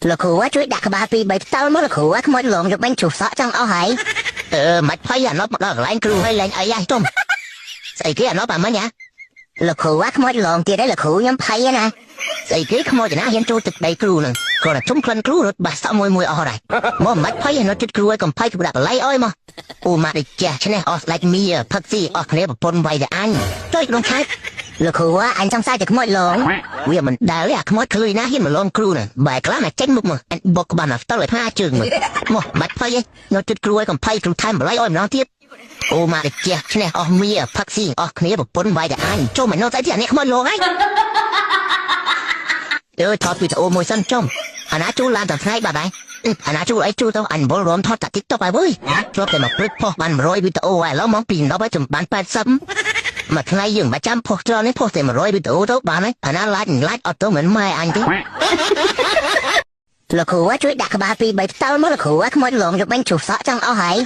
លោកគ្រូជួយដាក់ក្បាលពី3តល់មកលោកគ្រូខ្មោចលងយកបាញ់ជុះសក់ចង់អស់ហើយមិនភ័យអាណប់មកដល់កន្លែងគ្រូហើយលែងអីហ៎ទុំស្អីគេអាណប់អាមិញហ៎លោកគ្រូខ្មោចលងទៀតហើយលោកគ្រូខ្ញុំភ័យណាស្អីគេខ្មោចណាហ៊ានចូលទឹកដីគ្រូនឹងគ្រាន់តែជុំក្លិនគ្រូរត់បាសសក់មួយអស់ហើយមកមិនភ័យនៅចិត្តគ្រូឲ្យកំភៃគ្រូដាក់កន្លែងអើយមកអូម៉ាដេចាស់ឆ្នេះអស់ស្លាច់មីផឹកស៊ីអស់គ្នាប្រពន្ធវាយតែអញចុយក្នុងឆែកលោកគ្រូអញចង់សាយតែខ្មោចលងវាមិនដែលទេអាខ្មោចឃ្លុយណាហ៊ានមកលងគ្រូនឹងបែរខ្លះណាចេញមុខមកអញបុកក្បាលណាផ្ទល់ឲ្យផាជើងមកមិនភ័យទេនៅចិត្តគ្រូឲ្យកំភៃគ្រូថែមបល័យឲ្យម្ដងទៀតអូម៉ាដេចាស់ឆ្នេះអស់មីផឹកស៊ីអស់គ្នាប្រពន្ធវាយតែអញចូលមកនៅស្អីទៀតអានេះខ្មោចលងហើយថតវីដេអូមួយសិនចំអាណាជួលឡានតែថ្ងៃបាត់ហើយអាណាជួលអីជួលទៅអញបលរំថតតា TikTok ហើយវើយជាប់តែមកព្រឹកផុសបាន100វីដេអូហើយឥឡូវមកពី10ហើយចំបាន80មួយថ្ងៃយើងមិនចាំផុសច្រើននេះផុសតែ100វីដេអូទៅបានហើយអាណាឡាច់អត់ទៅមិនម៉ែអញទេលោកគ្រូជួយដាក់ក្បាលពី3តល់មកលោកគ្រូខ្មោចលងយកបាញ់ជុះសក់ចង់អស់ហើយ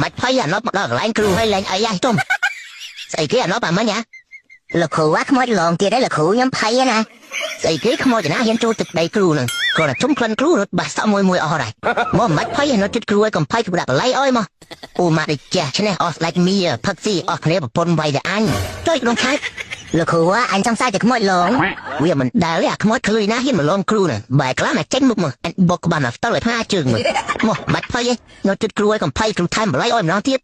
មិនភ័យអាណប់មកដល់កន្លែងគ្រូហើយលែងអីហ៎ទុំស្អីគេអាណប់អាមិញហ៎លោកគ្រូខ្មោចលងទៀតហើយលោកគ្រូខ្ញុំភ័យណាស្អីគេខ្មោចណាហ៊ានចូលទឹកដីគ្រូនឹងគ្រាន់តែជុំក្លិនគ្រូរត់បាសសក់មួយអស់ហើយមកមិនភ័យនៅចិត្តគ្រូឲ្យកំភៃគ្រូដាក់កន្លែងអើយមកអូម៉ាដេចាស់ឆ្នេះអស់ស្លាច់មីផឹកស៊ីអស់គ្នាប្រពន្ធវាយតែអញចុយក្នុងឆែកលោកគ្រូអញចង់សាយតែខ្មោចលងវាមិនដែលទេអាខ្មោចឃ្លុយណាហ៊ានមកលងគ្រូនឹងបែរខ្លះណាចេញមុខមកអញបុកក្បាលណាផ្ទល់ឲ្យផាជើងមកមិនភ័យទេនៅចិត្តគ្រូឲ្យកំភៃគ្រូថែមបល័យឲ្យម្ដងទៀត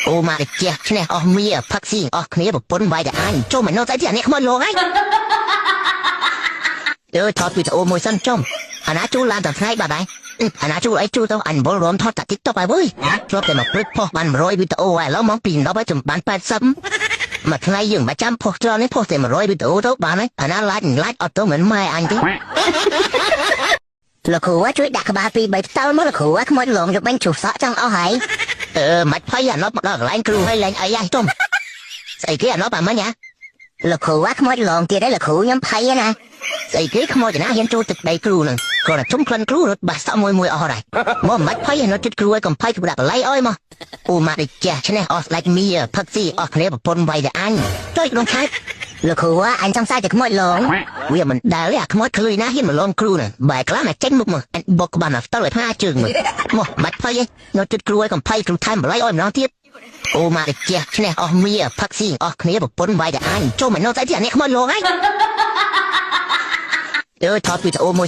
អូម៉ាដេចាស់ឆ្នេះអស់មីផឹកស៊ីអស់គ្នាប្រពន្ធវាយតែអញចូលមកនៅស្អីទៀតអានេះខ្មោចលងហើយថតវីដេអូមួយសិនចំអាណាជួលឡានតែថ្ងៃបាត់ហើយអាណាជួលអីជួលទៅអញបលរំថតតា TikTok ហើយវើយជាប់តែមកព្រឹកផុសបាន100វីដេអូហើយឥឡូវមកពី10ហើយចំបាន80មួយថ្ងៃយើងមិនចាំផុសច្រើននេះផុសតែ100វីដេអូទៅបានហើយអាណាឡាច់អត់ទៅមិនម៉ែអញទេលោកគ្រូជួយដាក់ក្បាលពី3តល់មកលោកគ្រូខ្មោចលងយកបាញ់ជុះសក់ចង់អស់ហើយមិនភ័យអាណប់មកដល់កន្លែងគ្រូហើយលែងអីហ៎ទុំស្អីគេអាណប់អាមិញហ៎លោកគ្រូខ្មោចលងទៀតហើយលោកគ្រូខ្ញុំភ័យណាស្អីគេខ្មោចណាហ៊ានចូលទឹកដីគ្រូនឹងគ្រាន់តែជុំក្លិនគ្រូរត់បាសសក់មួយអស់ហើយមកមិនភ័យនៅចិត្តគ្រូឲ្យកំភៃគ្រូដាក់កន្លែងអើយមកអូម៉ាដេចាស់ឆ្នេះអស់ស្លាច់មីផឹកស៊ីអស់គ្នាប្រពន្ធវាយតែអញចុយក្នុងឆែកលោកគ្រូអញចង់សាយតែខ្មោចលងវាមិនដែលទេអាខ្មោចឃ្លុយណាហ៊ានមកលងគ្រូនឹងបែរខ្លះណាចេញមុខមកអញបុកក្បាលណាផ្ទល់ឲ្យផាជើងមកមិនភ័យទេនៅចិត្តគ្រូឲ្យកំភៃគ្រូថែមបល័យឲ្យម្ដងទៀតអូម៉ាដេចាស់ឆ្នេះអស់មីផឹកស៊ីអស់គ្នាប្រពន្ធវាយតែអញចូលមកនៅស្អីទៀតអានេះខ្មោចលងហើយថតវីដេអូមួយ